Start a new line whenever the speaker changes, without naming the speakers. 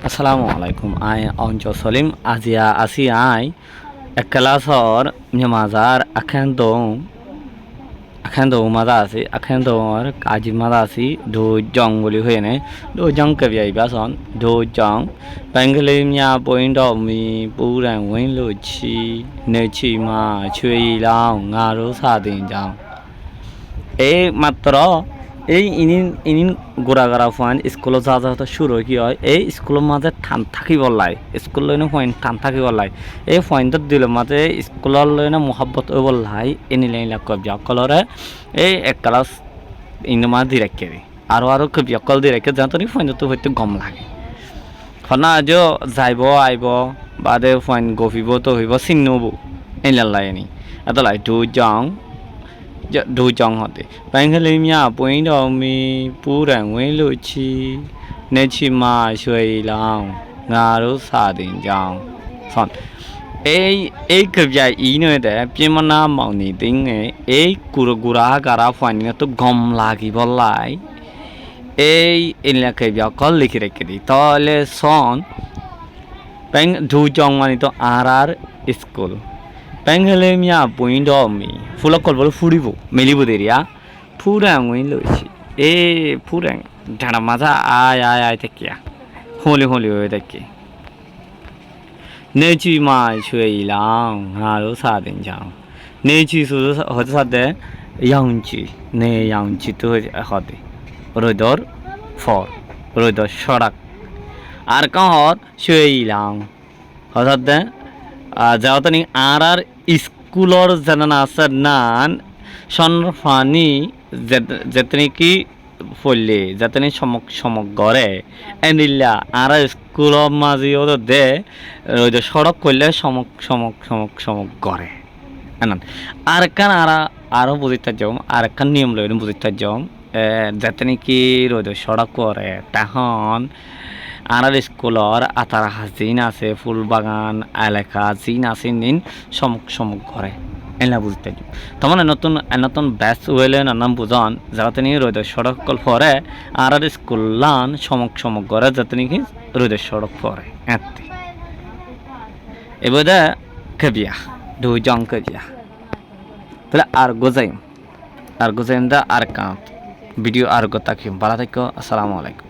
আসসালামু আলাইকুম আই অঞ্চল সলিম আজিয়া আসি আই এক ক্লাসর মাজার আখেন দো মাদা আছে আখেন দো আর কাজি মাদা আছি দো জঙ্গলি হয়ে নে দো জং কবি আই বাসন দো জং বেঙ্গলি মিয়া পয়েন্ট অফ মি পুরান ওয়েন লো ছি নে ছি মা ছুই লাও ngaরো সাদিন যাও এই মাত্র এই ইনিন গোড়াগাড়া পয়েন্ট স্কুলত যা যা শুরু কি হয় এই স্কুলের মাঝে ঠান থাকিব লাই স্কুল লইনে পয়েন্ট ঠান থাকিব লাই এই পয়েন্টত দিলে মাঝে স্কুলৰ লইনে মহাব্বত হইব লাই এনিলাইলা কবি অকলরে এই এক ক্লাস ইনমা দি রাখে আৰু কবি অকল দি রাখে যাতে পয়েন্টত হইতে গম লাগে হনা আজ যাইব আইব বাদে পয়েন্ট গফিব তো হইব চিনব এনিলাই এনি এত লাই দু জং দু জং হতে বেঙ্গলি মিয়া পয়েন্ট অফ মি পুরান ওয়েন লো ছি নে ছি মা ছুই লাও ngaরো সাদিন যাও ফন এই কবিয়া ই নয় দে পিমনা মাউনি দিঙে এই কুরগুরা গারা ফানি তো গম লাগিব লাই এই ইনলা কবিয়া কল লিখে রেখে দি তাহলে সন দু জং মানে তো আর স্কুল বেঙ্গলি মিয়া পয়েন্ট অফ মি ফুলক কলবল ফুরিব মেলিব দেরিয়া ফুরাং ওইন লইছি এ ফুরাং ঢাড়া মাজা আয় আয় আয় থেকে হলি হলি হয়ে থাকে নেচি মা ছুই লাং হারো সাদিন যাও নেচি শুধু হতে সাথে ইয়াংচি নে ইয়াংচি তো হতে রোদর ফর রোদর সড়ক আর কাহর ছুই লাং হঠাৎ যাও তনি আর স্কুলর যেন আছে নান সনফানি যেতনি কি ফলে যেতনি সমক গড়ে এনিলা আর স্কুলের মাঝেও দে সড়ক করলে সমক গড়ে এনান আর কান আরো বুঝিতে যাম আর কান নিয়ম লই বুঝিতে যাম যেতনি কি রোদ সড়ক করে তখন আর স্কুলর আতার হাজিন আছে ফুল বাগান এলাকা জিন আছে নিন সমক করে এলা বুঝতে তখন নতুন ব্যাস হইলে নানান বুঝন যাতে নিয়ে রোদ সড়ক কল পরে আর স্কুল লান সমক করে যাতে নাকি রোদ সড়ক পরে এতে এবার কবিয়া দুই জং কবিয়া তাহলে আর গোজাইম দা আর কাঁত ভিডিও আর গোতা কি ভালো থাকো আসসালামু আলাইকুম।